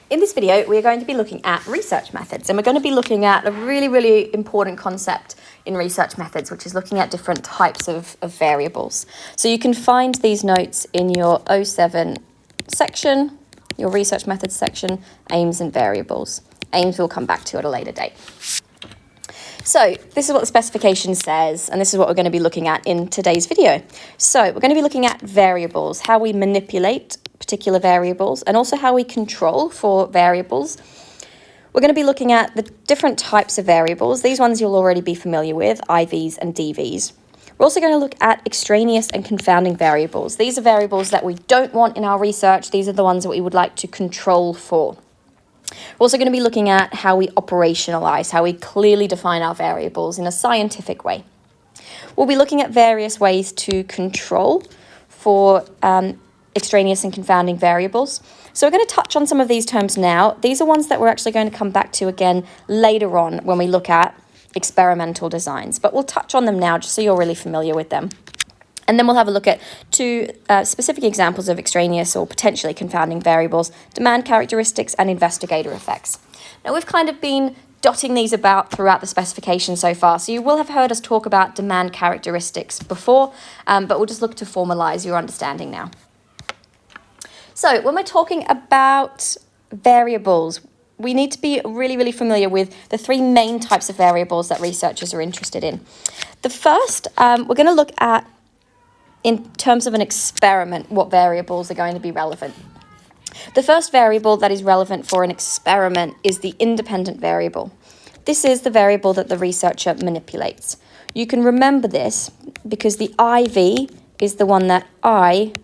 In this video, we're going to be looking at research methods, and we're going to be looking at a really, really important concept in research methods, which is looking at different types of variables. So you can find these notes in your O7 section, your research methods section, aims and variables. Aims we'll come back to at a later date. So this is what the specification says, and this is what we're going to be looking at in today's video. So we're going to be looking at variables, how we manipulate particular variables, and also how we control for variables. We're going to be looking at the different types of variables. These ones you'll already be familiar with, IVs and DVs. We're also going to look at extraneous and confounding variables. These are variables that we don't want in our research. These are the ones that we would like to control for. We're also going to be looking at how we operationalize, how we clearly define our variables in a scientific way. We'll be looking at various ways to control for extraneous and confounding variables. So we're going to touch on some of these terms now. These are ones that we're actually going to come back to again later on when we look at experimental designs, but we'll touch on them now just so you're really familiar with them. And then we'll have a look at two specific examples of extraneous or potentially confounding variables, demand characteristics and investigator effects. Now we've kind of been dotting these about throughout the specification so far, so you will have heard us talk about demand characteristics before, but we'll just look to formalize your understanding now. So when we're talking about variables, we need to be really, really familiar with the three main types of variables that researchers are interested in. The first, we're going to look at, in terms of an experiment, what variables are going to be relevant. The first variable that is relevant for an experiment is the independent variable. This is the variable that the researcher manipulates. You can remember this because the IV is the one that I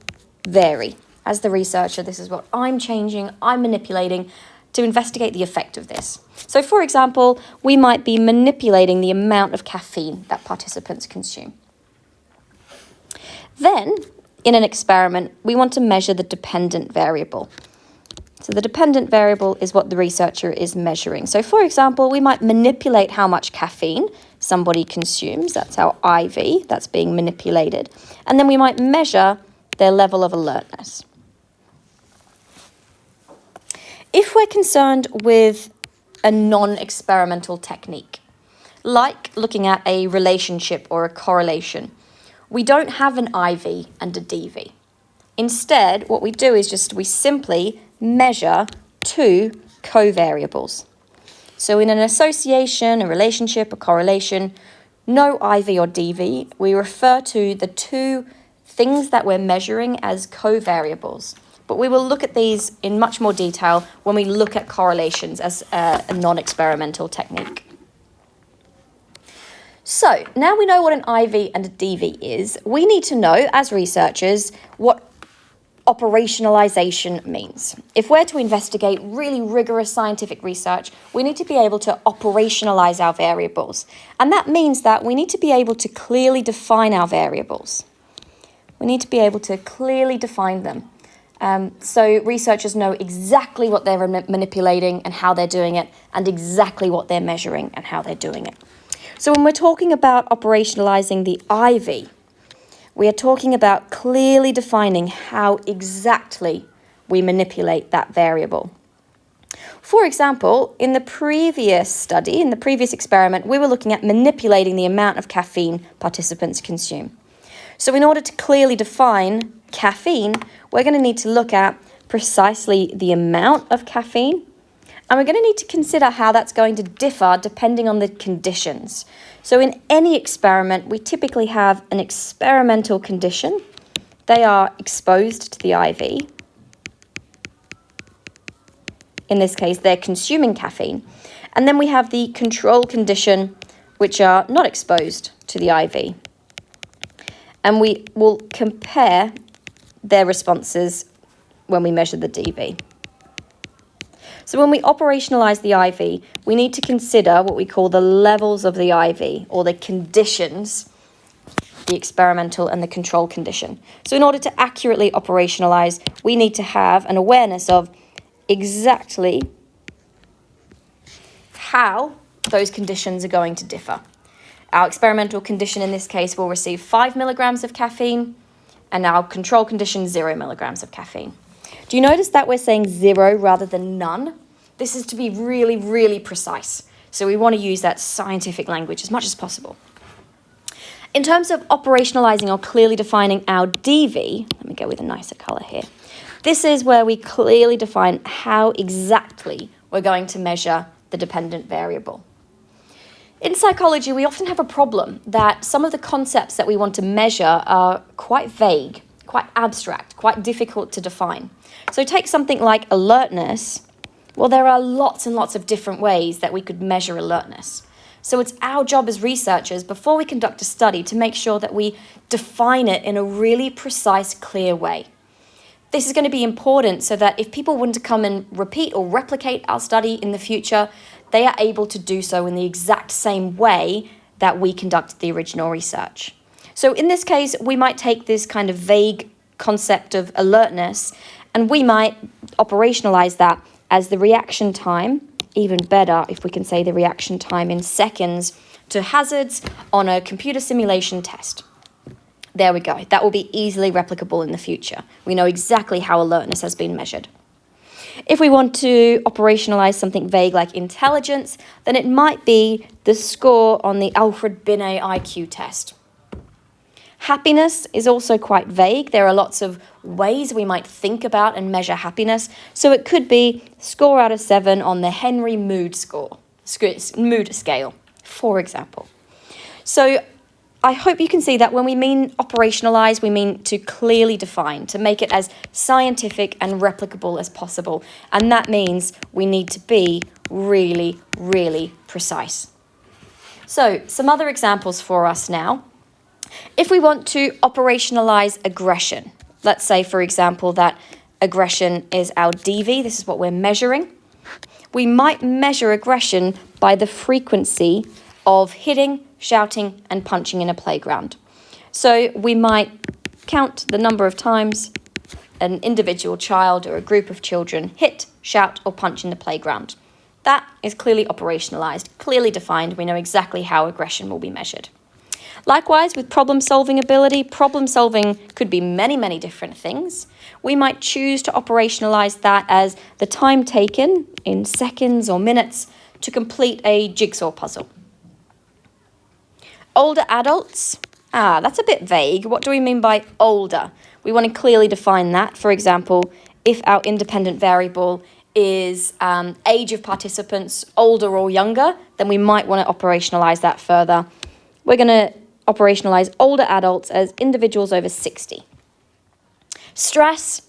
vary. As the researcher, this is what I'm changing, I'm manipulating to investigate the effect of this. So for example, we might be manipulating the amount of caffeine that participants consume. Then, in an experiment, we want to measure the dependent variable. So the dependent variable is what the researcher is measuring. So for example, we might manipulate how much caffeine somebody consumes. That's our IV, that's being manipulated. And then we might measure their level of alertness. If we're concerned with a non-experimental technique, like looking at a relationship or a correlation, we don't have an IV and a DV. Instead, what we do is we simply measure two covariables. So in an association, a relationship, a correlation, no IV or DV, we refer to the two things that we're measuring as covariables. But we will look at these in much more detail when we look at correlations as a non-experimental technique. So now we know what an IV and a DV is, we need to know, as researchers, what operationalization means. If we're to investigate really rigorous scientific research, we need to be able to operationalize our variables. And that means that we need to be able to clearly define our variables. We need to be able to clearly define them. So researchers know exactly what they're manipulating and how they're doing it, and exactly what they're measuring and how they're doing it. So when we're talking about operationalizing the IV, we are talking about clearly defining how exactly we manipulate that variable. For example, in the previous study, in the previous experiment, we were looking at manipulating the amount of caffeine participants consume. So in order to clearly define caffeine, we're going to need to look at precisely the amount of caffeine, and we're going to need to consider how that's going to differ depending on the conditions. So in any experiment, we typically have an experimental condition. They are exposed to the IV. In this case, they're consuming caffeine. And then we have the control condition, which are not exposed to the IV. And we will compare their responses when we measure the DV. So when we operationalize the IV, we need to consider what we call the levels of the IV, or the conditions, the experimental and the control condition. So in order to accurately operationalize, we need to have an awareness of exactly how those conditions are going to differ. Our experimental condition in this case will receive 5 milligrams of caffeine, and our control condition 0 milligrams of caffeine. Do you notice that we're saying 0 rather than none? This is to be really, really precise. So we want to use that scientific language as much as possible. In terms of operationalizing or clearly defining our DV, let me go with a nicer color here. This is where we clearly define how exactly we're going to measure the dependent variable. In psychology, we often have a problem that some of the concepts that we want to measure are quite vague, quite abstract, quite difficult to define. So take something like alertness. Well, there are lots and lots of different ways that we could measure alertness. So it's our job as researchers, before we conduct a study, to make sure that we define it in a really precise, clear way. This is going to be important so that if people want to come and repeat or replicate our study in the future, they are able to do so in the exact same way that we conducted the original research. So in this case, we might take this kind of vague concept of alertness and we might operationalize that as the reaction time, even better if we can say the reaction time in seconds, to hazards on a computer simulation test. There we go. That will be easily replicable in the future. We know exactly how alertness has been measured. If we want to operationalize something vague like intelligence, then it might be the score on the Alfred Binet IQ test. Happiness is also quite vague. There are lots of ways we might think about and measure happiness. So it could be score out of 7 on the Henry mood scale, for example. So I hope you can see that when we mean operationalize, we mean to clearly define, to make it as scientific and replicable as possible. And that means we need to be really, really precise. So some other examples for us now. If we want to operationalize aggression, let's say, for example, that aggression is our DV, this is what we're measuring. We might measure aggression by the frequency of hitting, shouting, and punching in a playground. So we might count the number of times an individual child or a group of children hit, shout, or punch in the playground. That is clearly operationalized, clearly defined. We know exactly how aggression will be measured. Likewise, with problem-solving ability, problem-solving could be many, many different things. We might choose to operationalize that as the time taken in seconds or minutes to complete a jigsaw puzzle. Older adults, that's a bit vague. What do we mean by older? We want to clearly define that. For example, if our independent variable is age of participants, older or younger, then we might want to operationalize that further. We're going to operationalize older adults as individuals over 60. Stress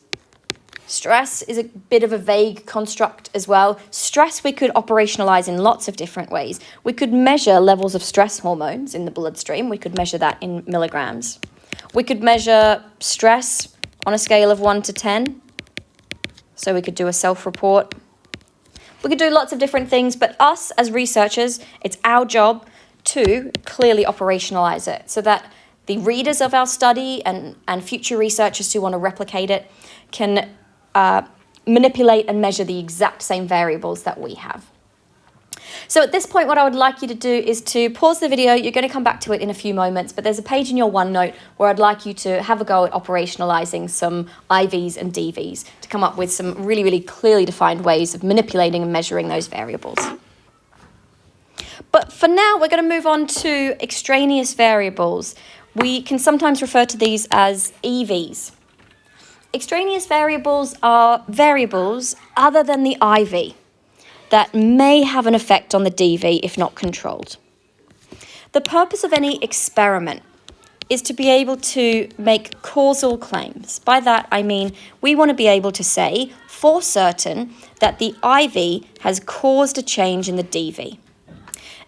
is a bit of a vague construct as well. Stress we could operationalize in lots of different ways. We could measure levels of stress hormones in the bloodstream. We could measure that in milligrams. We could measure stress on a scale of 1 to 10. So we could do a self-report. We could do lots of different things, but us as researchers, it's our job to clearly operationalize it so that the readers of our study and future researchers who want to replicate it can manipulate and measure the exact same variables that we have. So at this point, what I would like you to do is to pause the video. You're going to come back to it in a few moments, but there's a page in your OneNote where I'd like you to have a go at operationalizing some IVs and DVs to come up with some really, really clearly defined ways of manipulating and measuring those variables. But for now, we're going to move on to extraneous variables. We can sometimes refer to these as EVs. Extraneous variables are variables other than the IV that may have an effect on the DV if not controlled. The purpose of any experiment is to be able to make causal claims. By that, I mean we want to be able to say for certain that the IV has caused a change in the DV.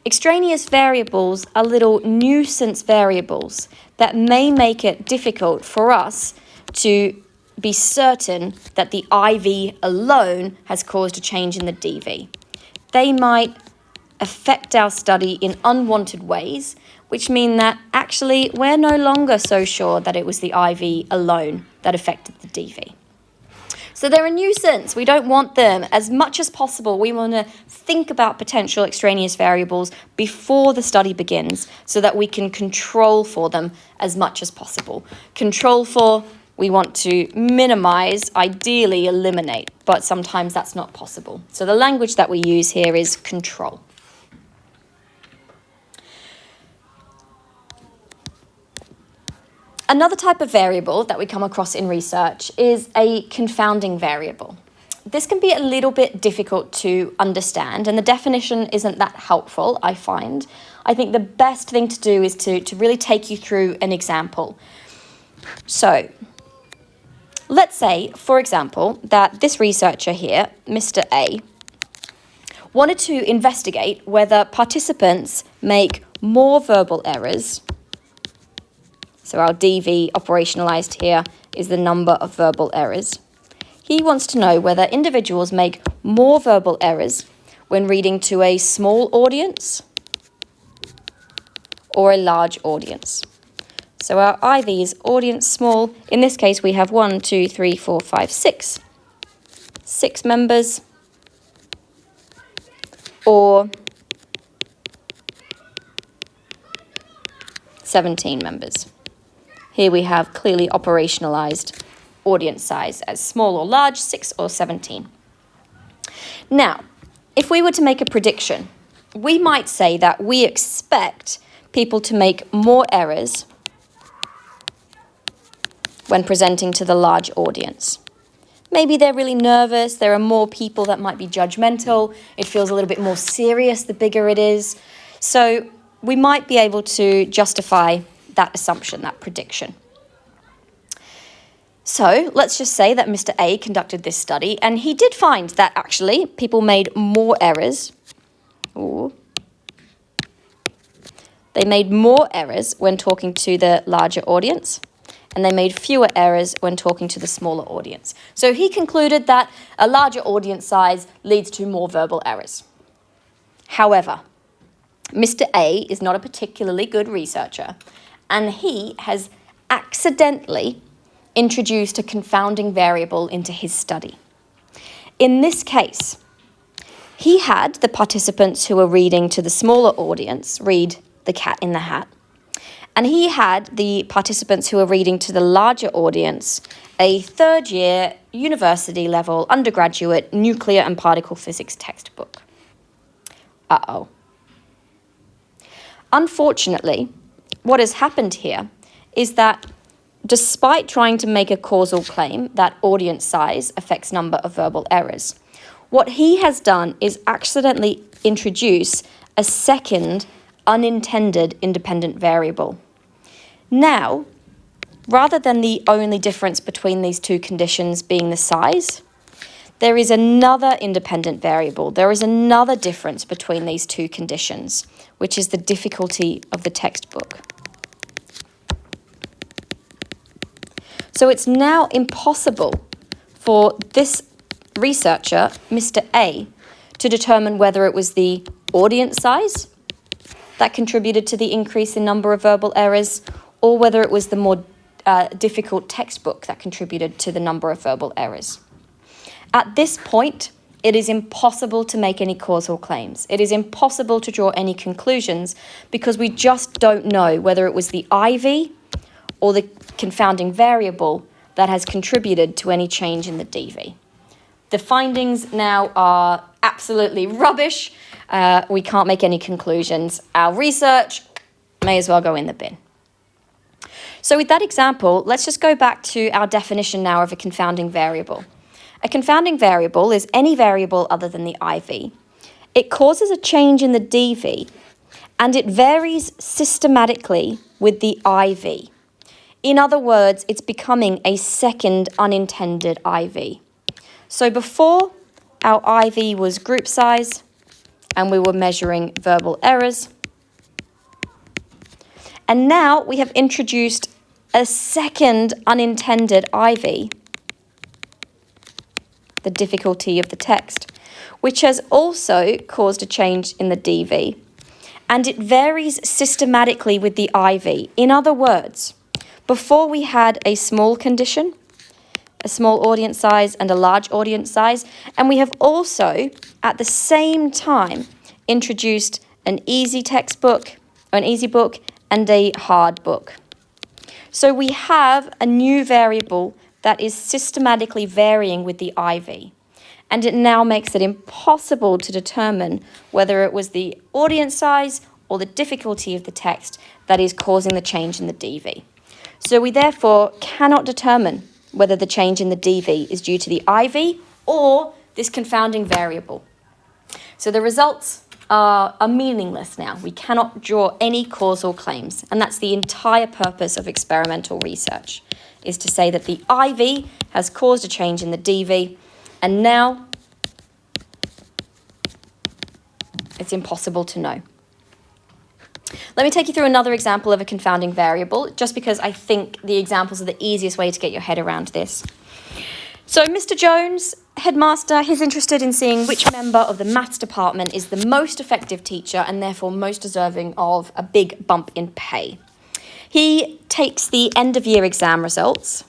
Extraneous variables are little nuisance variables that may make it difficult for us to be certain that the IV alone has caused a change in the DV. They might affect our study in unwanted ways, which mean that actually we're no longer so sure that it was the IV alone that affected the DV. So they're a nuisance. We don't want them. As much as possible, we want to think about potential extraneous variables before the study begins so that we can control for them as much as possible. Control for we want to minimize, ideally eliminate, but sometimes that's not possible. So the language that we use here is control. Another type of variable that we come across in research is a confounding variable. This can be a little bit difficult to understand, and the definition isn't that helpful, I find. I think the best thing to do is to really take you through an example. So, let's say, for example, that this researcher here, Mr. A, wanted to investigate whether participants make more verbal errors. So our DV operationalized here is the number of verbal errors. He wants to know whether individuals make more verbal errors when reading to a small audience or a large audience. So our IV is audience small. In this case, we have 1, 2, 3, 4, 5, 6. 6 members. Or 17 members. Here we have clearly operationalized audience size as small or large, 6 or 17. Now, if we were to make a prediction, we might say that we expect people to make more errors when presenting to the large audience. Maybe they're really nervous, there are more people that might be judgmental, it feels a little bit more serious the bigger it is. So we might be able to justify that assumption, that prediction. So let's just say that Mr. A conducted this study and he did find that actually people made more errors. Ooh. They made more errors when talking to the larger audience, and they made fewer errors when talking to the smaller audience. So he concluded that a larger audience size leads to more verbal errors. However, Mr. A is not a particularly good researcher, and he has accidentally introduced a confounding variable into his study. In this case, he had the participants who were reading to the smaller audience read The Cat in the Hat, and he had the participants who were reading to the larger audience a third-year, university-level, undergraduate nuclear and particle physics textbook. Uh-oh. Unfortunately, what has happened here is that despite trying to make a causal claim that audience size affects number of verbal errors, what he has done is accidentally introduce a second unintended independent variable. Now, rather than the only difference between these two conditions being the size, there is another independent variable. There is another difference between these two conditions, which is the difficulty of the textbook. So it's now impossible for this researcher, Mr. A, to determine whether it was the audience size that contributed to the increase in number of verbal errors, or whether it was the more difficult textbook that contributed to the number of verbal errors. At this point, it is impossible to make any causal claims. It is impossible to draw any conclusions because we just don't know whether it was the IV or the confounding variable that has contributed to any change in the DV. The findings now are absolutely rubbish. We can't make any conclusions. Our research may as well go in the bin. So with that example, let's just go back to our definition now of a confounding variable. A confounding variable is any variable other than the IV. It causes a change in the DV, and it varies systematically with the IV. In other words, it's becoming a second unintended IV. So before, our IV was group size, and we were measuring verbal errors. And now we have introduced a second unintended IV, the difficulty of the text, which has also caused a change in the DV, and it varies systematically with the IV. In other words, before we had a small condition, a small audience size and a large audience size, and we have also, at the same time, introduced an easy textbook, an easy book, and a hard book. So we have a new variable that is systematically varying with the IV. And it now makes it impossible to determine whether it was the audience size or the difficulty of the text that is causing the change in the DV. So we therefore cannot determine whether the change in the DV is due to the IV or this confounding variable. So the results are meaningless now. We cannot draw any causal claims, and that's the entire purpose of experimental research, is to say that the IV has caused a change in the DV, and now it's impossible to know. Let me take you through another example of a confounding variable, just because I think the examples are the easiest way to get your head around this. So Mr. Jones, headmaster, he's interested in seeing which member of the maths department is the most effective teacher and therefore most deserving of a big bump in pay. He takes the end of year exam results.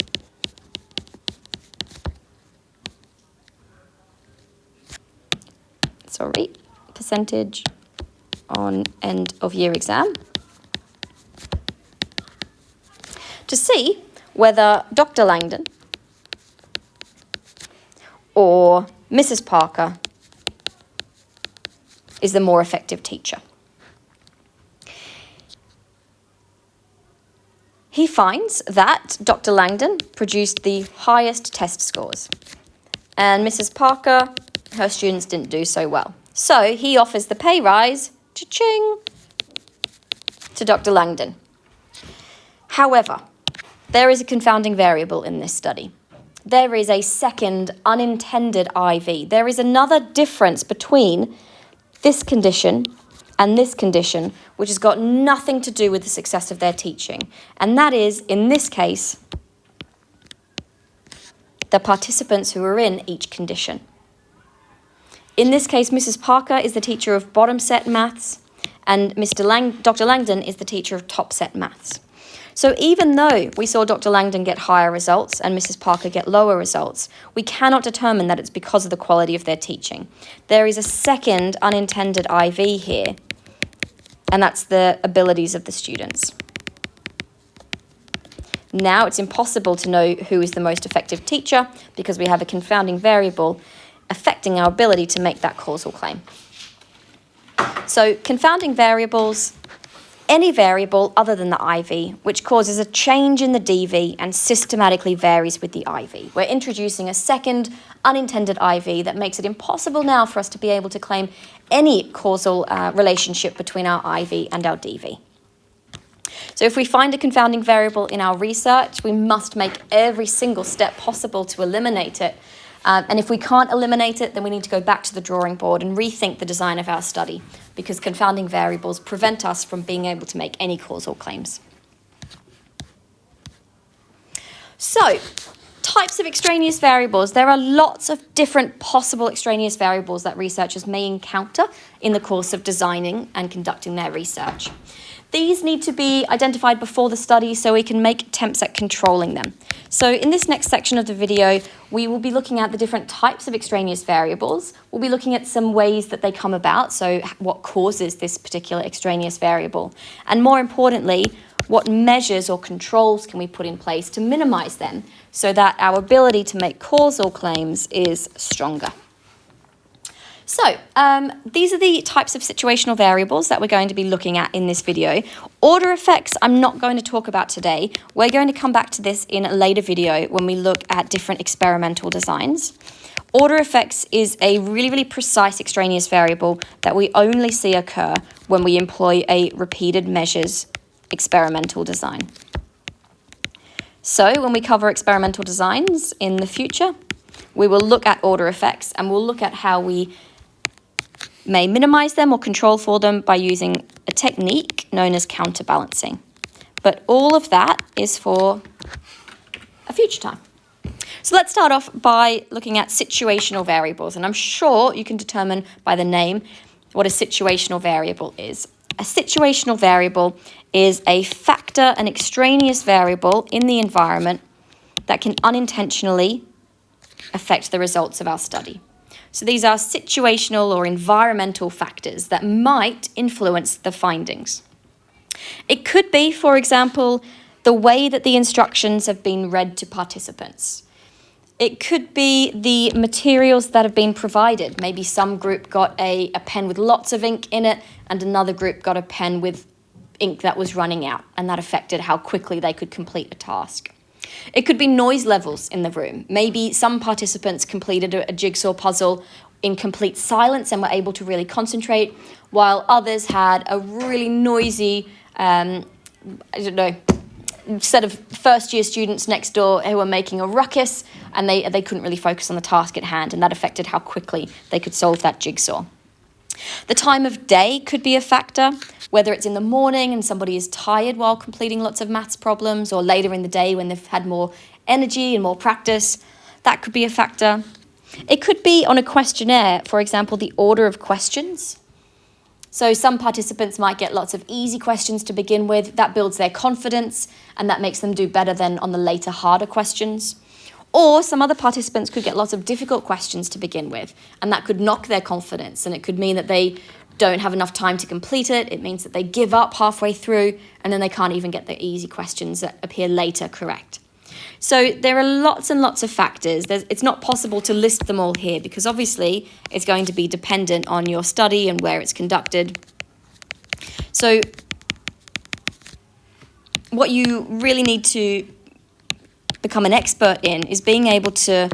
Percentage on end of year exam, to see whether Dr. Langdon or Mrs. Parker is the more effective teacher. He finds that Dr. Langdon produced the highest test scores, and Mrs. Parker, her students didn't do so well. So he offers the pay rise, cha-ching, to Dr. Langdon. However, there is a confounding variable in this study. There is a second unintended IV. There is another difference between this condition and this condition, which has got nothing to do with the success of their teaching. And that is, in this case, the participants who are in each condition. In this case, Mrs. Parker is the teacher of bottom set maths, and Dr. Langdon is the teacher of top set maths. So even though we saw Dr. Langdon get higher results and Mrs. Parker get lower results, we cannot determine that it's because of the quality of their teaching. There is a second unintended IV here, and that's the abilities of the students. Now it's impossible to know who is the most effective teacher because we have a confounding variable affecting our ability to make that causal claim. So confounding variables, any variable other than the IV, which causes a change in the DV and systematically varies with the IV. We're introducing a second unintended IV that makes it impossible now for us to be able to claim any causal relationship between our IV and our DV. So if we find a confounding variable in our research, we must make every single step possible to eliminate it. And if we can't eliminate it, then we need to go back to the drawing board and rethink the design of our study, because confounding variables prevent us from being able to make any causal claims. So, types of extraneous variables. There are lots of different possible extraneous variables that researchers may encounter in the course of designing and conducting their research. These need to be identified before the study so we can make attempts at controlling them. So in this next section of the video, we will be looking at the different types of extraneous variables. We'll be looking at some ways that they come about, so what causes this particular extraneous variable. And more importantly, what measures or controls can we put in place to minimize them so that our ability to make causal claims is stronger. So these are the types of situational variables that we're going to be looking at in this video. Order effects I'm not going to talk about today. We're going to come back to this in a later video when we look at different experimental designs. Order effects is a really, really precise extraneous variable that we only see occur when we employ a repeated measures experimental design. So when we cover experimental designs in the future, we will look at order effects and we'll look at how we may minimize them or control for them by using a technique known as counterbalancing. But all of that is for a future time. So let's start off by looking at situational variables, and I'm sure you can determine by the name what a situational variable is. A situational variable is a factor, an extraneous variable in the environment that can unintentionally affect the results of our study. So these are situational or environmental factors that might influence the findings. It could be, for example, the way that the instructions have been read to participants. It could be the materials that have been provided. Maybe some group got a pen with lots of ink in it, and another group got a pen with ink that was running out, and that affected how quickly they could complete a task. It could be noise levels in the room. Maybe some participants completed a jigsaw puzzle in complete silence and were able to really concentrate, while others had a really noisy, set of first-year students next door who were making a ruckus, and they couldn't really focus on the task at hand, and that affected how quickly they could solve that jigsaw. The time of day could be a factor, whether it's in the morning and somebody is tired while completing lots of maths problems, or later in the day when they've had more energy and more practice. That could be a factor. It could be on a questionnaire, for example, the order of questions. So some participants might get lots of easy questions to begin with. That builds their confidence, and that makes them do better than on the later, harder questions. Or some other participants could get lots of difficult questions to begin with, and that could knock their confidence, and it could mean that they don't have enough time to complete it. It means that they give up halfway through, and then they can't even get the easy questions that appear later correct. So there are lots and lots of factors. It's not possible to list them all here, because obviously it's going to be dependent on your study and where it's conducted. So what you really need to become an expert in is being able to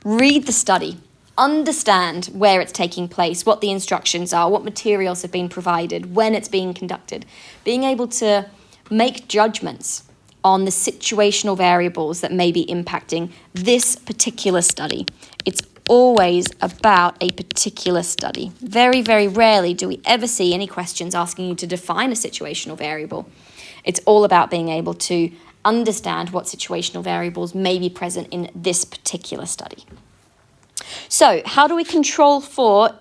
read the study, understand where it's taking place, what the instructions are, what materials have been provided, when it's being conducted, being able to make judgments on the situational variables that may be impacting this particular study. It's always about a particular study. Very, very rarely do we ever see any questions asking you to define a situational variable. It's all about being able to understand what situational variables may be present in this particular study. So, how do we control for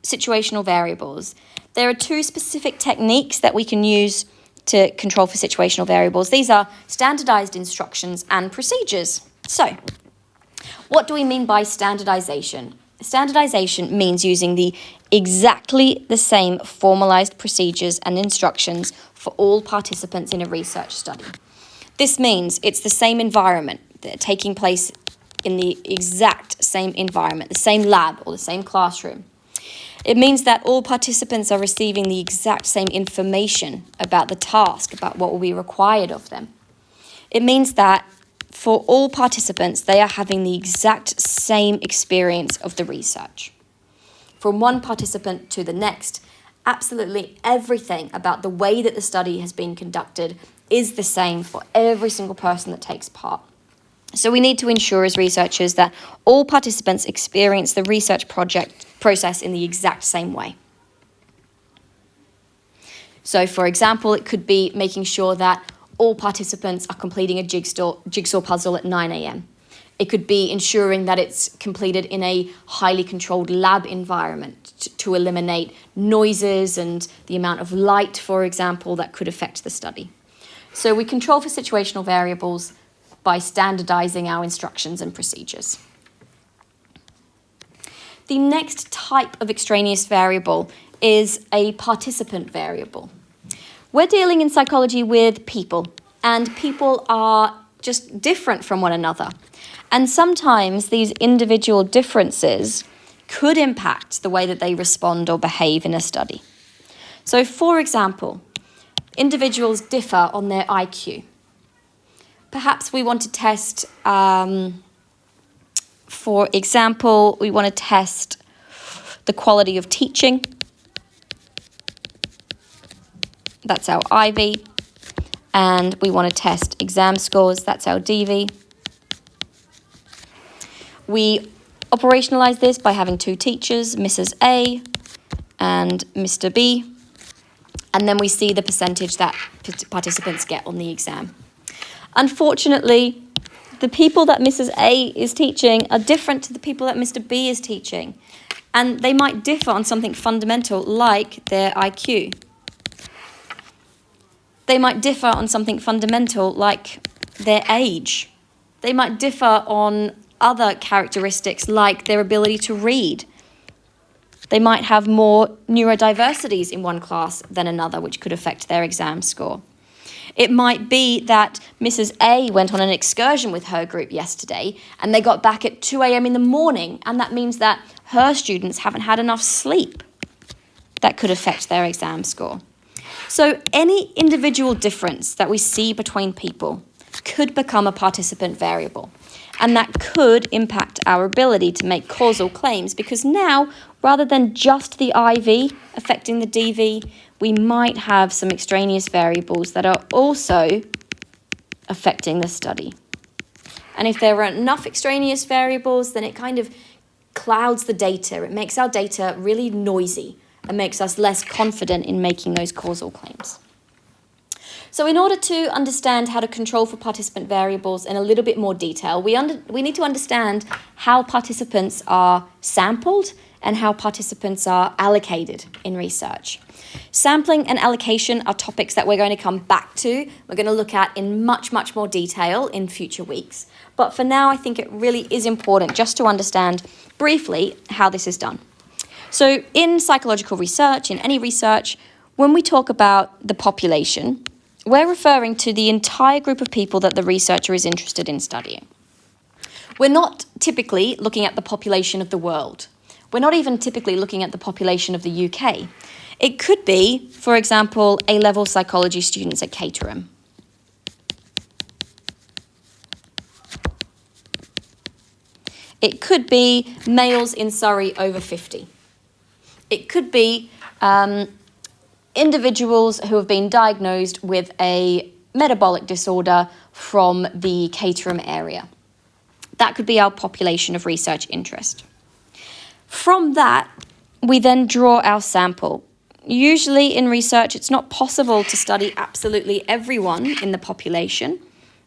situational variables? There are two specific techniques that we can use to control for situational variables. These are standardized instructions and procedures. So, what do we mean by standardization? Standardization means using exactly the same formalized procedures and instructions for all participants in a research study. This means it's the same environment taking place in the exact same environment, the same lab or the same classroom. It means that all participants are receiving the exact same information about the task, about what will be required of them. It means that for all participants, they are having the exact same experience of the research. From one participant to the next, absolutely everything about the way that the study has been conducted is the same for every single person that takes part. So we need to ensure as researchers that all participants experience the research project process in the exact same way. So for example, it could be making sure that all participants are completing a jigsaw puzzle at 9 a.m. It could be ensuring that it's completed in a highly controlled lab environment to eliminate noises and the amount of light, for example, that could affect the study. So we control for situational variables by standardizing our instructions and procedures. The next type of extraneous variable is a participant variable. We're dealing in psychology with people, and people are just different from one another. And sometimes these individual differences could impact the way that they respond or behave in a study. So, for example, individuals differ on their IQ. Perhaps we want to test, for example, we want to test the quality of teaching. That's our IV. And we want to test exam scores. That's our DV. We operationalize this by having two teachers, Mrs. A and Mr. B. And then we see the percentage that participants get on the exam. Unfortunately, the people that Mrs. A is teaching are different to the people that Mr. B is teaching. And they might differ on something fundamental like their IQ. They might differ on something fundamental like their age. They might differ on other characteristics like their ability to read. They might have more neurodiversities in one class than another, which could affect their exam score. It might be that Mrs. A went on an excursion with her group yesterday and they got back at 2 a.m. in the morning, and that means that her students haven't had enough sleep. That could affect their exam score. So any individual difference that we see between people could become a participant variable, and that could impact our ability to make causal claims, because now, rather than just the IV affecting the DV, we might have some extraneous variables that are also affecting the study. And if there are enough extraneous variables, then it kind of clouds the data. It makes our data really noisy and makes us less confident in making those causal claims. So in order to understand how to control for participant variables in a little bit more detail, we need to understand how participants are sampled and how participants are allocated in research. Sampling and allocation are topics that we're going to come back to. We're going to look at in much, much more detail in future weeks. But for now, I think it really is important just to understand briefly how this is done. So in psychological research, in any research, when we talk about the population, we're referring to the entire group of people that the researcher is interested in studying. We're not typically looking at the population of the world. We're not even typically looking at the population of the UK. It could be, for example, A-level psychology students at Caterham. It could be males in Surrey over 50. It could be individuals who have been diagnosed with a metabolic disorder from the Caterham area. That could be our population of research interest. From that, we then draw our sample. Usually in research, it's not possible to study absolutely everyone in the population,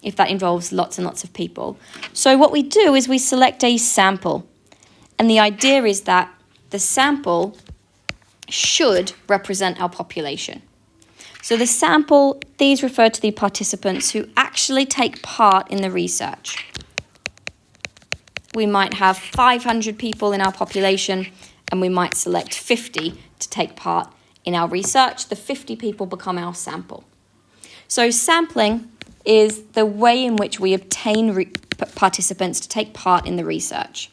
if that involves lots and lots of people. So what we do is we select a sample. And the idea is that the sample should represent our population. So the sample, these refer to the participants who actually take part in the research. We might have 500 people in our population, and we might select 50 to take part in our research. The 50 people become our sample. So sampling is the way in which we obtain participants to take part in the research.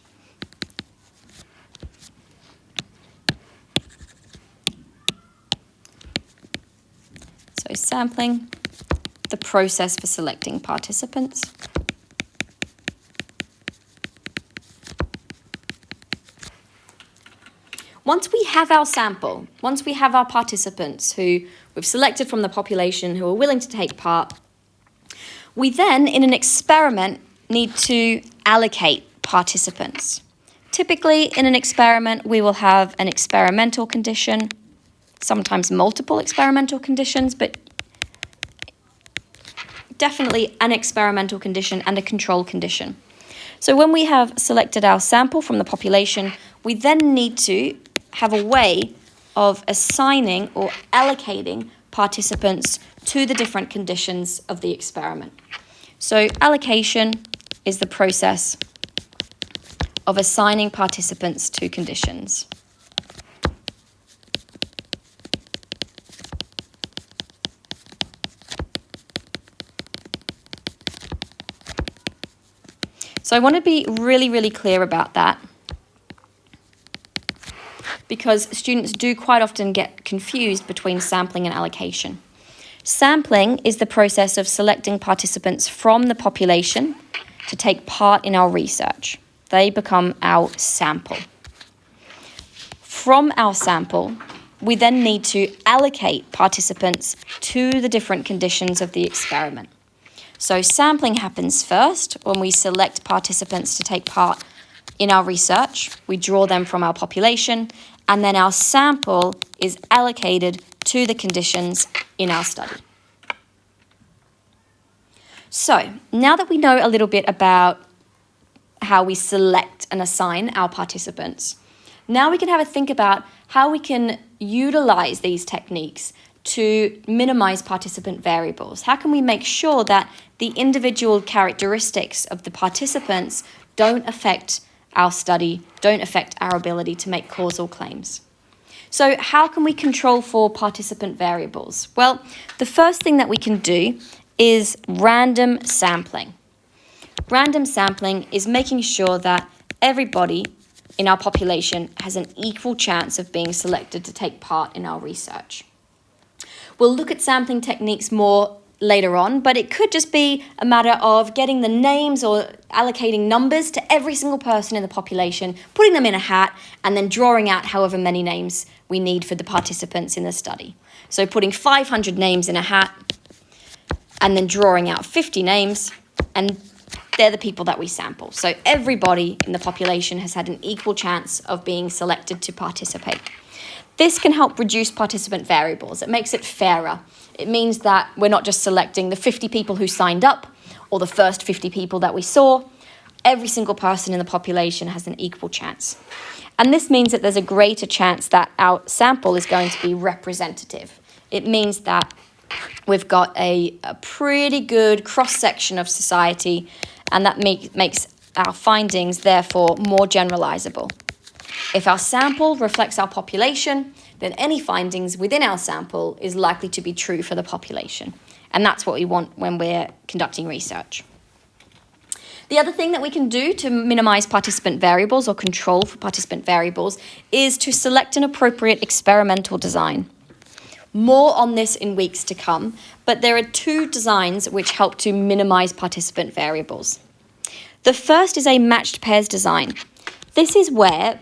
So sampling, the process for selecting participants. Once we have our sample, once we have our participants who we've selected from the population who are willing to take part, we then, in an experiment, need to allocate participants. Typically, in an experiment, we will have an experimental condition, sometimes multiple experimental conditions, but definitely an experimental condition and a control condition. So when we have selected our sample from the population, we then need to have a way of assigning or allocating participants to the different conditions of the experiment. So allocation is the process of assigning participants to conditions. So I want to be really, really clear about that, because students do quite often get confused between sampling and allocation. Sampling is the process of selecting participants from the population to take part in our research. They become our sample. From our sample, we then need to allocate participants to the different conditions of the experiment. So sampling happens first when we select participants to take part in our research. We draw them from our population, and then our sample is allocated to the conditions in our study. So now that we know a little bit about how we select and assign our participants, now we can have a think about how we can utilize these techniques to minimize participant variables. How can we make sure that the individual characteristics of the participants don't affect our study, don't affect our ability to make causal claims? So how can we control for participant variables? Well, the first thing that we can do is random sampling. Random sampling is making sure that everybody in our population has an equal chance of being selected to take part in our research. We'll look at sampling techniques more later on, but it could just be a matter of getting the names or allocating numbers to every single person in the population, putting them in a hat, and then drawing out however many names we need for the participants in the study. So putting 500 names in a hat and then drawing out 50 names, and they're the people that we sample. So everybody in the population has had an equal chance of being selected to participate. This can help reduce participant variables. It makes it fairer. It means that we're not just selecting the 50 people who signed up or the first 50 people that we saw. Every single person in the population has an equal chance. And this means that there's a greater chance that our sample is going to be representative. It means that we've got a pretty good cross-section of society, and that makes our findings, therefore, more generalizable. If our sample reflects our population, then any findings within our sample is likely to be true for the population. And that's what we want when we're conducting research. The other thing that we can do to minimize participant variables or control for participant variables is to select an appropriate experimental design. More on this in weeks to come, but there are two designs which help to minimize participant variables. The first is a matched pairs design. This is where,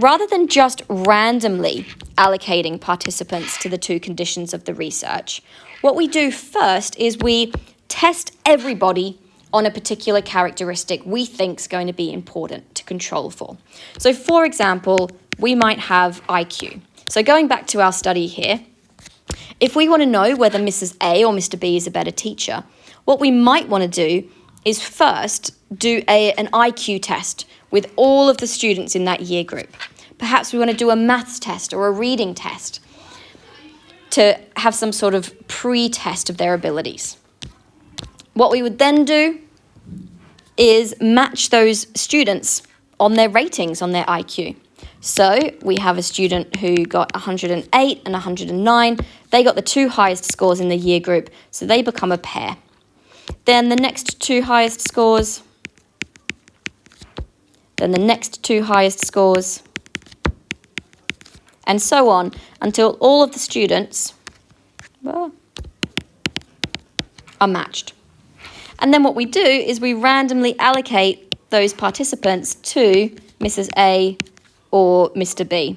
rather than just randomly allocating participants to the two conditions of the research, what we do first is we test everybody on a particular characteristic we think is going to be important to control for. So for example, we might have IQ. So going back to our study here, if we want to know whether Mrs. A or Mr. B is a better teacher, what we might want to do is first do an IQ test with all of the students in that year group. Perhaps we want to do a maths test or a reading test to have some sort of pre-test of their abilities. What we would then do is match those students on their ratings, on their IQ. So we have a student who got 108 and 109. They got the two highest scores in the year group, so they become a pair. Then the next two highest scores, then the next two highest scores, and so on until all of the students are matched. And then what we do is we randomly allocate those participants to Mrs. A or Mr. B.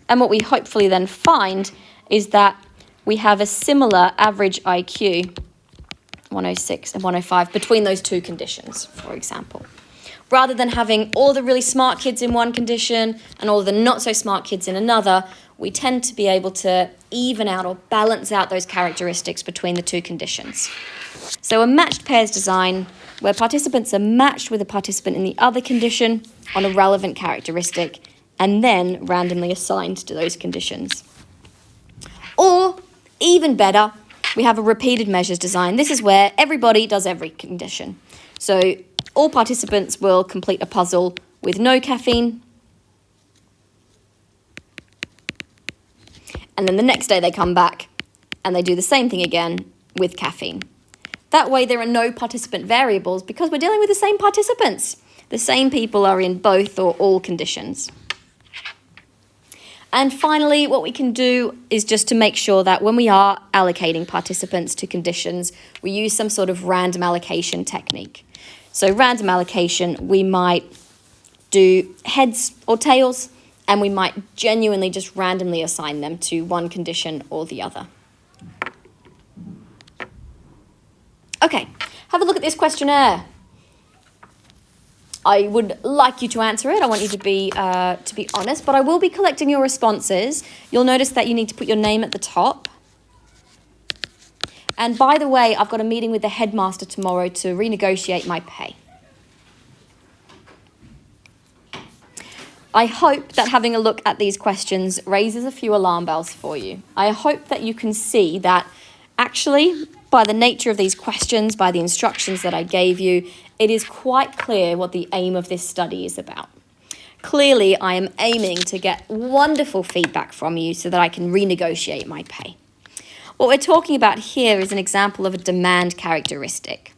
And what we hopefully then find is that we have a similar average IQ, 106 and 105, between those two conditions, for example. Rather than having all the really smart kids in one condition and all the not so smart kids in another, we tend to be able to even out or balance out those characteristics between the two conditions. So a matched pairs design where participants are matched with a participant in the other condition on a relevant characteristic and then randomly assigned to those conditions. Or, even better, we have a repeated measures design. This is where everybody does every condition. So all participants will complete a puzzle with no caffeine, and then the next day they come back and they do the same thing again with caffeine. That way there are no participant variables because we're dealing with the same participants. The same people are in both or all conditions. And finally, what we can do is just to make sure that when we are allocating participants to conditions, we use some sort of random allocation technique. So random allocation, we might do heads or tails, and we might genuinely just randomly assign them to one condition or the other. Okay, have a look at this questionnaire. I would like you to answer it. I want you to be honest, but I will be collecting your responses. You'll notice that you need to put your name at the top. And by the way, I've got a meeting with the headmaster tomorrow to renegotiate my pay. I hope that having a look at these questions raises a few alarm bells for you. I hope that you can see that actually, by the nature of these questions, by the instructions that I gave you, it is quite clear what the aim of this study is about. Clearly, I am aiming to get wonderful feedback from you so that I can renegotiate my pay. What we're talking about here is an example of a demand characteristic.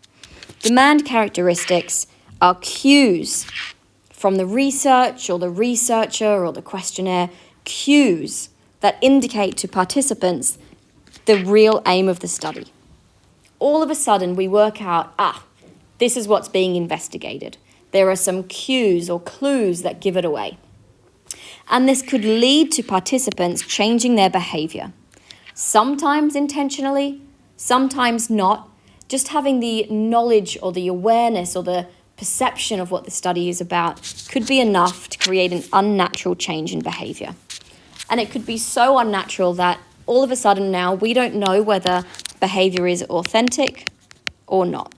Demand characteristics are cues from the research or the researcher or the questionnaire, cues that indicate to participants the real aim of the study. All of a sudden, we work out, this is what's being investigated. There are some cues or clues that give it away. And this could lead to participants changing their behavior. Sometimes intentionally, sometimes not. Just having the knowledge or the awareness or the perception of what the study is about could be enough to create an unnatural change in behavior. And it could be so unnatural that all of a sudden now we don't know whether behavior is authentic or not.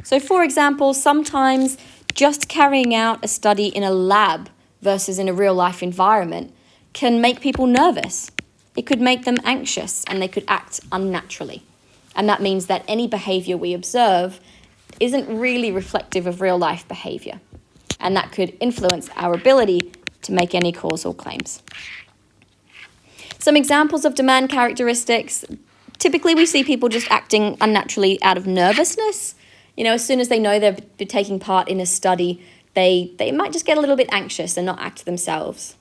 So for example, sometimes just carrying out a study in a lab versus in a real life environment can make people nervous. It could make them anxious and they could act unnaturally. And that means that any behavior we observe isn't really reflective of real life behavior. And that could influence our ability to make any causal claims. Some examples of demand characteristics. Typically we see people just acting unnaturally out of nervousness. As soon as they know they're taking part in a study, they might just get a little bit anxious and not act themselves.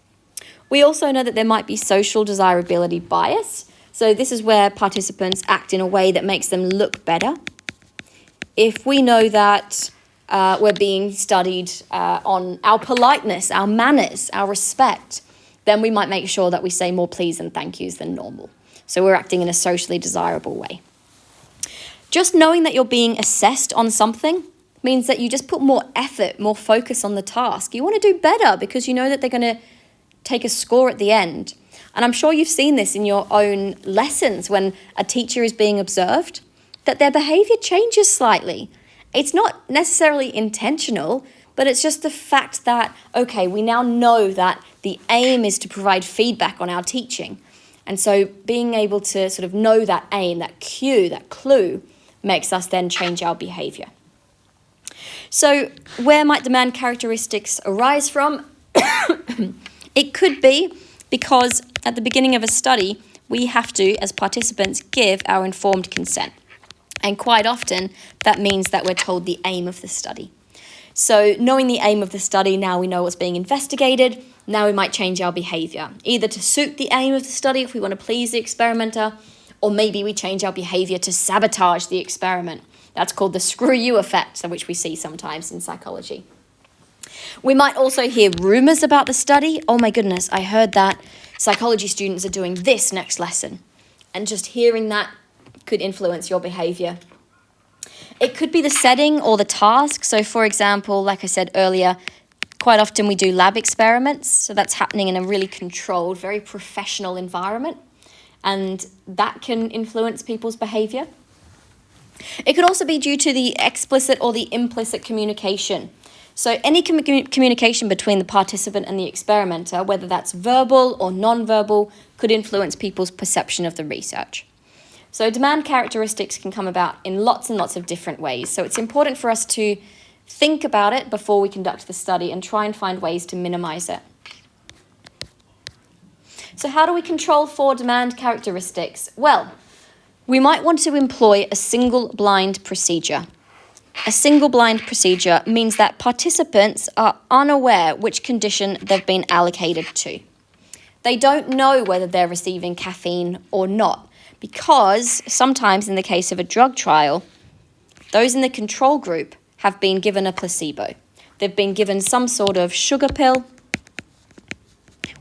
We also know that there might be social desirability bias. So this is where participants act in a way that makes them look better. If we know that we're being studied on our politeness, our manners, our respect, then we might make sure that we say more please and thank yous than normal. So we're acting in a socially desirable way. Just knowing that you're being assessed on something means that you just put more effort, more focus on the task. You want to do better because you know that they're going to take a score at the end. And I'm sure you've seen this in your own lessons when a teacher is being observed, that their behavior changes slightly. It's not necessarily intentional, but it's just the fact that, okay, we now know that the aim is to provide feedback on our teaching. And so being able to sort of know that aim, that cue, that clue, makes us then change our behavior. So where might demand characteristics arise from? It could be because at the beginning of a study, we have to, as participants, give our informed consent. And quite often, that means that we're told the aim of the study. So knowing the aim of the study, now we know what's being investigated, now we might change our behavior, either to suit the aim of the study if we want to please the experimenter, or maybe we change our behavior to sabotage the experiment. That's called the screw you effect, which we see sometimes in psychology. We might also hear rumors about the study. Oh my goodness, I heard that psychology students are doing this next lesson. And just hearing that could influence your behavior. It could be the setting or the task. So for example, like I said earlier, quite often we do lab experiments. So that's happening in a really controlled, very professional environment. And that can influence people's behavior. It could also be due to the explicit or the implicit communication. So any communication between the participant and the experimenter, whether that's verbal or non-verbal, could influence people's perception of the research. So demand characteristics can come about in lots and lots of different ways. So it's important for us to think about it before we conduct the study and try and find ways to minimize it. So how do we control for demand characteristics? Well, we might want to employ a single blind procedure. A single blind procedure means that participants are unaware which condition they've been allocated to. They don't know whether they're receiving caffeine or not, because sometimes in the case of a drug trial, those in the control group have been given a placebo. They've been given some sort of sugar pill,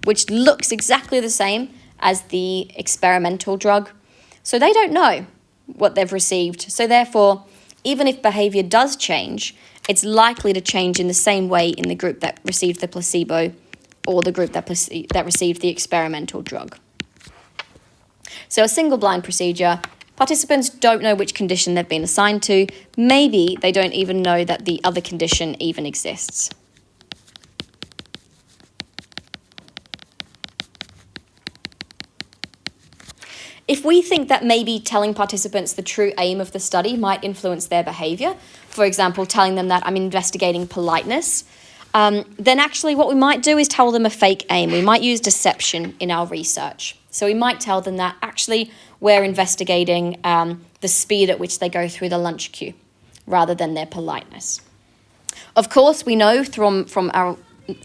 which looks exactly the same as the experimental drug. So they don't know what they've received. So therefore, even if behavior does change, it's likely to change in the same way in the group that received the placebo or the group that received the experimental drug. So a single blind procedure, participants don't know which condition they've been assigned to. Maybe they don't even know that the other condition even exists. If we think that maybe telling participants the true aim of the study might influence their behavior, for example, telling them that I'm investigating politeness, then actually what we might do is tell them a fake aim. We might use deception in our research. So we might tell them that actually we're investigating the speed at which they go through the lunch queue rather than their politeness. Of course, we know from our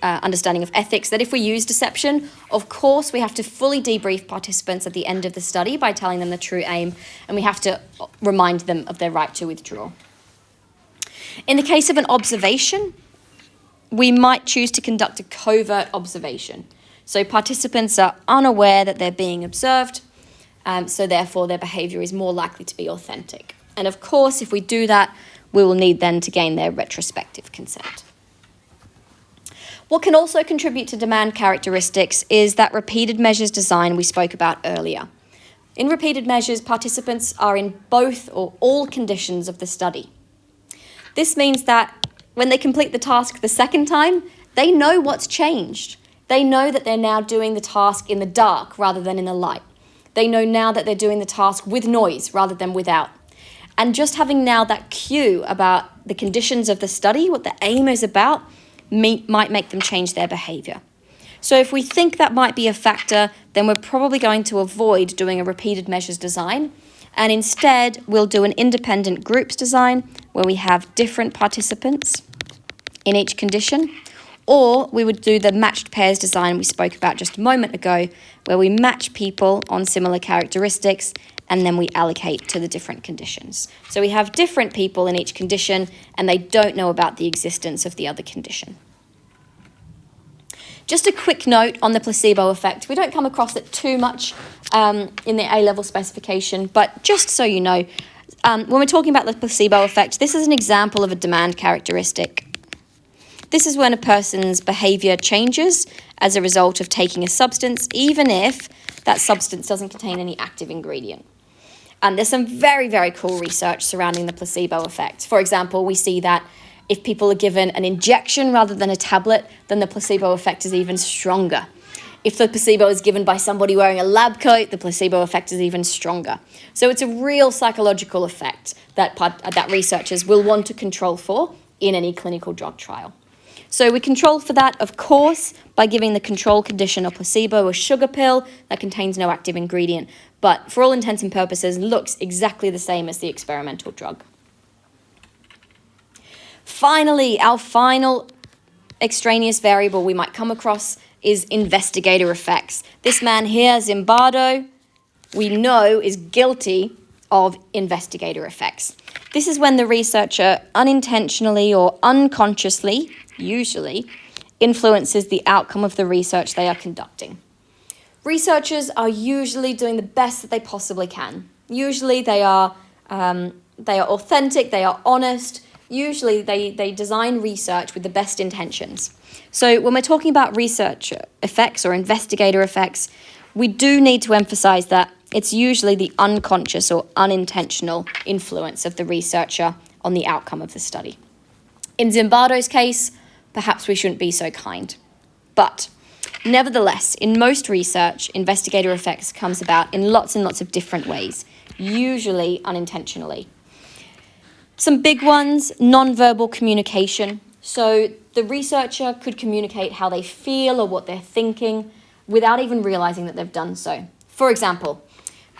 understanding of ethics that if we use deception, of course we have to fully debrief participants at the end of the study by telling them the true aim, and we have to remind them of their right to withdraw. In the case of an observation, we might choose to conduct a covert observation. So participants are unaware that they're being observed, so therefore their behaviour is more likely to be authentic. And of course, if we do that, we will need then to gain their retrospective consent. What can also contribute to demand characteristics is that repeated measures design we spoke about earlier. In repeated measures, participants are in both or all conditions of the study. This means that when they complete the task the second time, they know what's changed. They know that they're now doing the task in the dark rather than in the light. They know now that they're doing the task with noise rather than without. And just having now that cue about the conditions of the study, what the aim is about, might make them change their behaviour. So if we think that might be a factor, then we're probably going to avoid doing a repeated measures design, and instead we'll do an independent groups design where we have different participants in each condition, or we would do the matched pairs design we spoke about just a moment ago, where we match people on similar characteristics and then we allocate to the different conditions. So we have different people in each condition and they don't know about the existence of the other condition. Just a quick note on the placebo effect. We don't come across it too much in the A-level specification, but just so you know, when we're talking about the placebo effect, this is an example of a demand characteristic. This is when a person's behaviour changes as a result of taking a substance, even if that substance doesn't contain any active ingredient. And there's some very, very cool research surrounding the placebo effect. For example, we see that if people are given an injection rather than a tablet, then the placebo effect is even stronger. If the placebo is given by somebody wearing a lab coat, the placebo effect is even stronger. So it's a real psychological effect that researchers will want to control for in any clinical drug trial. So we control for that, of course, by giving the control condition of placebo a sugar pill that contains no active ingredient, but for all intents and purposes looks exactly the same as the experimental drug. Finally, our final extraneous variable we might come across is investigator effects. This man here, Zimbardo, we know is guilty of investigator effects. This is when the researcher unintentionally or unconsciously, usually, influences the outcome of the research they are conducting. Researchers are usually doing the best that they possibly can. Usually they are authentic, they are honest. Usually they design research with the best intentions. So when we're talking about research effects or investigator effects, we do need to emphasize that it's usually the unconscious or unintentional influence of the researcher on the outcome of the study. In Zimbardo's case, perhaps we shouldn't be so kind. But nevertheless, in most research, investigator effects comes about in lots and lots of different ways, usually unintentionally. Some big ones, non-verbal communication. So the researcher could communicate how they feel or what they're thinking without even realizing that they've done so. For example,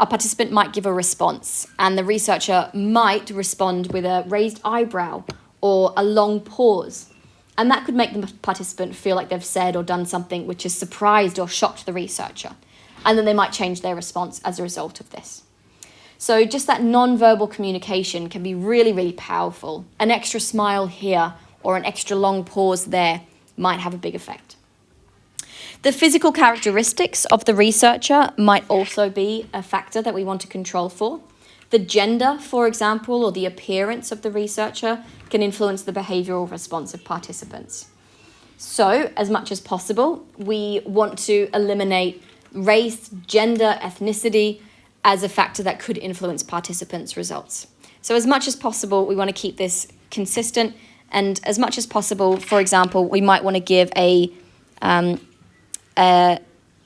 a participant might give a response and the researcher might respond with a raised eyebrow or a long pause. And that could make the participant feel like they've said or done something which has surprised or shocked the researcher. And then they might change their response as a result of this. So just that non-verbal communication can be really, really powerful. An extra smile here or an extra long pause there might have a big effect. The physical characteristics of the researcher might also be a factor that we want to control for. The gender, for example, or the appearance of the researcher can influence the behavioural response of participants. So, as much as possible, we want to eliminate race, gender, ethnicity as a factor that could influence participants' results. So as much as possible, we want to keep this consistent, and as much as possible, for example, we might want to give a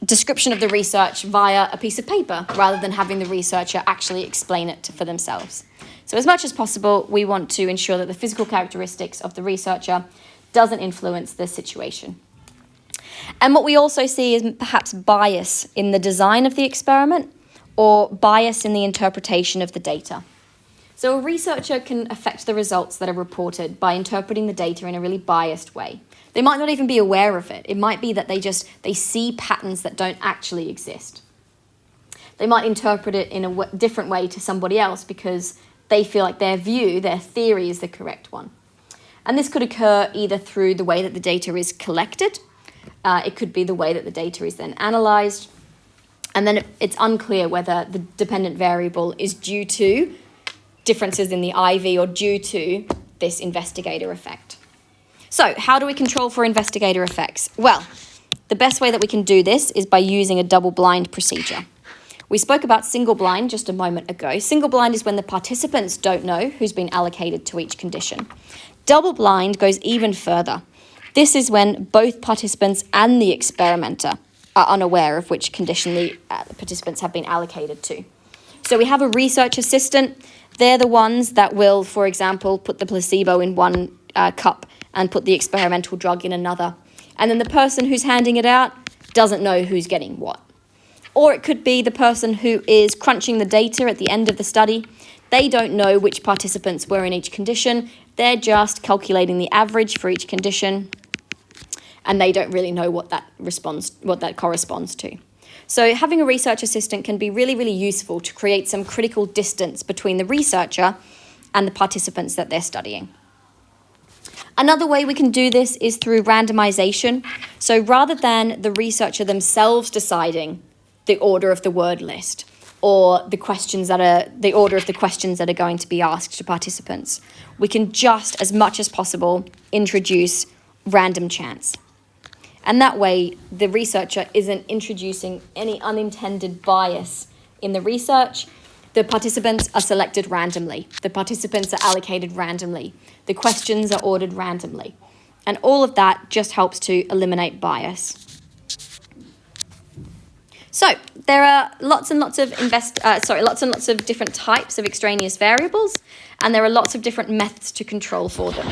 description of the research via a piece of paper rather than having the researcher actually explain it for themselves. So as much as possible, we want to ensure that the physical characteristics of the researcher doesn't influence the situation. And what we also see is perhaps bias in the design of the experiment or bias in the interpretation of the data. So a researcher can affect the results that are reported by interpreting the data in a really biased way. They might not even be aware of it. It might be that they see patterns that don't actually exist. They might interpret it in a different way to somebody else because they feel like their view, their theory is the correct one. And this could occur either through the way that the data is collected, it could be the way that the data is then analysed, and then it's unclear whether the dependent variable is due to differences in the IV or due to this investigator effect. So how do we control for investigator effects? Well, the best way that we can do this is by using a double-blind procedure. We spoke about single blind just a moment ago. Single blind is when the participants don't know who's been allocated to each condition. Double blind goes even further. This is when both participants and the experimenter are unaware of which condition the participants have been allocated to. So we have a research assistant. They're the ones that will, for example, put the placebo in one cup and put the experimental drug in another. And then the person who's handing it out doesn't know who's getting what. Or it could be the person who is crunching the data at the end of the study. They don't know which participants were in each condition. They're just calculating the average for each condition, and they don't really know what that corresponds to. So having a research assistant can be really, really useful to create some critical distance between the researcher and the participants that they're studying. Another way we can do this is through randomization. So rather than the researcher themselves deciding the order of the word list or the order of the questions that are going to be asked to participants, we can just, as much as possible, introduce random chance. And that way, the researcher isn't introducing any unintended bias in the research. The participants are selected randomly. The participants are allocated randomly. The questions are ordered randomly. And all of that just helps to eliminate bias. So there are lots and lots of different types of extraneous variables, and there are lots of different methods to control for them.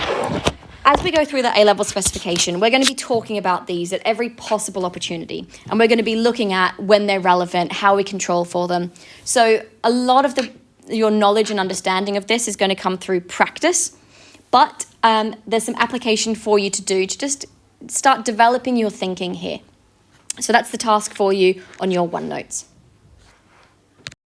As we go through the A-level specification, we're going to be talking about these at every possible opportunity, and we're going to be looking at when they're relevant, how we control for them. So a lot of your knowledge and understanding of this is going to come through practice, but there's some application for you to do to just start developing your thinking here. So that's the task for you on your OneNotes.